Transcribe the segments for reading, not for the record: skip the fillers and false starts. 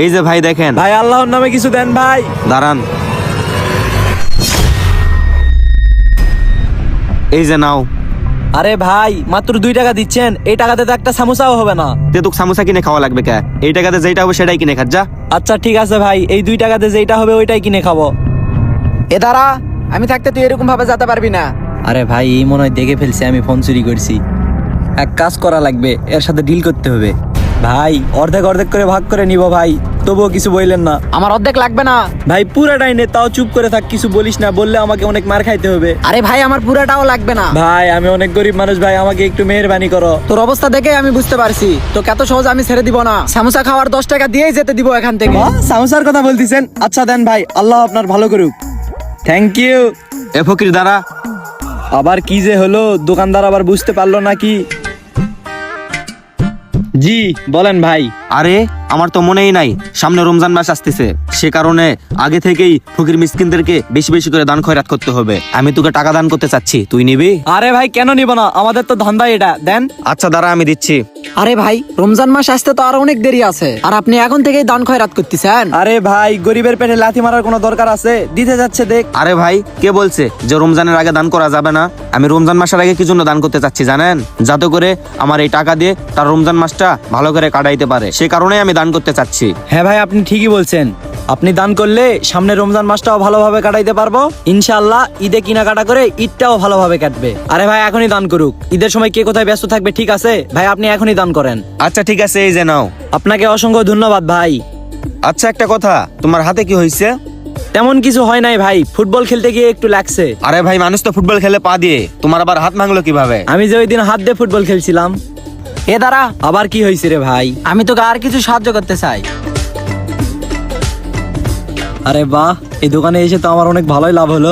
এই যে ভাই দেখেন। ভাই আল্লাহর নামে কিছু দেন ভাই। দাঁড়ান, এই যে নাও। আরে ভাই মাত্র 2 টাকা দিচ্ছেন, এই টাকাতে তো একটা সামোসাও হবে না। তে তোকে সামোসা কিনে খাওয়া লাগবে কে? এই টাকাতে যেটা হবে সেটাই কিনে খাস যা। আচ্ছা ঠিক আছে ভাই, এই 2 টাকাতে যেটা হবে ওইটাই কিনে খাবো। এ দাঁড়া, আমি থাকতে তুই এরকম ভাবে যেতে পারবি না। আরে ভাই এই মনে হয় দেখে ফেলছে আমি ফোন চুরি করছি। এক কাজ করা লাগবে, এর সাথে ডিল করতে হবে। ভাই অর্ধেক অর্ধেক করে ভাগ করে নিব ভাই, তবুও কিছু বললেন না। আমার অর্ধেক লাগবে না। ভাই পুরাটাই নে, তাও চুপ করে থাক, কিছু বলিস না, বললে আমাকে অনেক মার খাইতে হবে। আরে ভাই আমার পুরাটাও লাগবে না। ভাই আমি অনেক গরিব মানুষ ভাই, আমাকে একটু মেহেরবানি করো। তোর অবস্থা দেখে আমি বুঝতে পারছি তোকে এত সহজ আমি ছেড়ে দিব না। সামোসা খাওয়ার 10 টাকা দিয়েই যেতে দিব এখান থেকে। সামোসার কথা বলতেছেন? আচ্ছা দেন ভাই, আল্লাহ আপনার ভালো করুক। Thank you. এ ফকির দাঁড়া। আবার কি যে হলো, দোকানদার আবার বুঝতে পারলো নাকি? জি বলেন ভাই। আরে আমার তো মনেই নাই সামনে রমজান মাস আসতেছে, সে কারণে আগে থেকেই ফকির মিসকিনদেরকে বেশি বেশি করে দান খয়রাত করতে হবে। আমি তোকে টাকা দান করতে চাচ্ছি, তুই নিবি? আরে ভাই কেন নিব না, আমাদের তো ধান্দা এটা, দেন। আচ্ছা দাঁড়া, আমি দিচ্ছি। আরে ভাই রমজান মাস আসতে তো আরো অনেক দেরি আছে, আর আপনি এখন থেকেই দান খয়রাত করতেছেন। আরে ভাই গরিবের পেটে লাথি মারার কোনো দরকার আছে? দিতে যাচ্ছে দেখ। আরে ভাই কে বলছে যে রমজানের আগে দান করা যাবে না? আমি রমজান মাসের আগে কি জন্য দান করতে চাচ্ছি জানেন? যাতে করে আমার এই টাকা দিয়ে তার রমজান মাসটা ভালো করে কাটাইতে পারে, সে কারণেই আমি দান করতে চাচ্ছি। হ্যাঁ ভাই আপনি ঠিকই বলছেন, আপনি দান করলে সামনে রমজান মাসটাও ভালোভাবে কাটাইতে পারবো ইনশাআল্লাহ। ঈদে কেনাকাটা করে ঈদটাও ভালোভাবে কাটবে। আরে ভাই এখনই দান করুক, ঈদের সময় কে কোথায় ব্যস্ত থাকবে। ঠিক আছে ভাই, আপনি এখনই দান করেন। আচ্ছা ঠিক আছে, এই যে নাও। আপনাকে অসংখ্য ধন্যবাদ ভাই। আচ্ছা একটা কথা, তোমার হাতে কি হয়েছে? তেমন কিছু হয় নাই ভাই, ফুটবল খেলতে গিয়ে একটু লাগছে। আরে ভাই মানুষ তো ফুটবল খেলে পা দিয়ে, তোমার আবার হাত ভাঙলো কিভাবে? আমি যে ওই দিন হাত দিয়ে ফুটবল খেলছিলাম। এ দাঁড়া, আবার কি হয়েছে রে ভাই? আমি তোকে আর কিছু সাহায্য করতে চাই। আরে বাহ, এই দোকানে এসে তো আমার অনেক ভালোই লাভ হলো।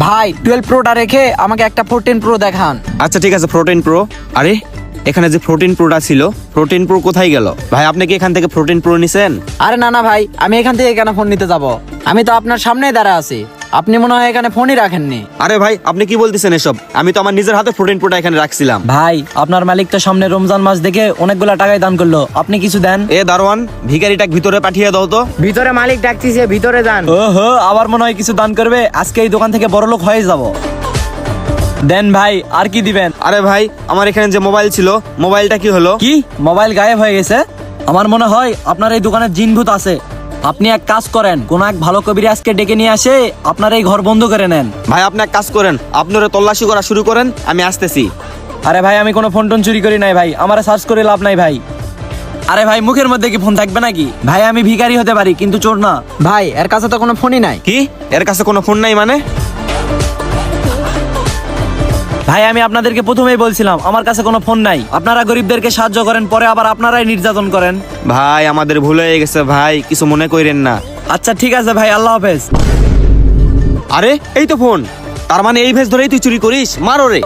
ভাই 12 প্রোটা রেখে আমাকে একটা 14 প্রো দেখান। আচ্ছা ঠিক আছে, 14 প্রো। আরে এখানে যে 14 প্রোটা ছিল, 14 প্রো কোথায় গেল? ভাই আপনি কি এখান থেকে 14 প্রো নিছেন? আরে না না ভাই, আমি এখান থেকে কেন ফোন নিতে যাব? আমি তো আপনার সামনেই দাঁড়া আছি, আপনি মনে হয় এখানে ফোনই রাখেননি। আরে ভাই আপনি কি বলতেছেন এসব? আমি তো আমার নিজের হাতে 14 প্রোটা এখানে রাখছিলাম। ভাই আপনার মালিক তো সামনে রমজান মাস দেখে অনেকগুলা টাকাই দান করলো, আপনি কিছু দেন। এ দারোয়ান, ভিখারিটাকে ভিতরে পাঠিয়ে দাও তো। ভিতরে মালিক ডাকতেছে, ভিতরে যান। ওহো, আবার মনে হয় কিছু দান করবে, আজকে এই দোকান থেকে বড়লোক হয়ে যাব। দেন ভাই, আর কি দিবেন? আরে ভাই আমার এখানে যে মোবাইল ছিল, মোবাইলটা কি হলো? কি মোবাইল গায়েব হয়ে গেছে? আমার মনে হয় আপনার এই দোকানে জিনভূত আছে। আপনি এক কাজ করেন, কোন এক ভালো কবিরাজকে ডেকে নিয়ে আসে আপনার এই ঘর বন্ধ করে নেন। ভাই আপনি এক কাজ করেন, আপনারা তল্লাশি করা শুরু করেন, আমি আসতেছি। আরে ভাই আমি কোনো ফোন টোন চুরি করি নাই ভাই, আমার সার্চ করে লাভ নাই ভাই। আরে ভাই মুখের মধ্যে কি ফোন থাকবে নাকি? ভাই আমি ভিখারি হতে পারি কিন্তু চোর না। ভাই এর কাছে তো কোনো ফোনই নাই। কি এর কাছে কোনো ফোন নাই মানে? ভাই আমি আপনাদেরকে প্রথমেই বলছিলাম আমার কাছে কোনো ফোন নাই। আপনারা গরিবদেরকে সাহায্য করেন, পরে আবার আপনারাই নির্যাতন করেন। ভাই আমাদের ভুল হয়ে গেছে ভাই, কিছু মনে করেন না। আচ্ছা ঠিক আছে ভাই, আল্লাহ হাফেজ। আরে এই তো ফোন, তার মানে এই ভেস ধরেই তুই চুরি করিস? মারো রে।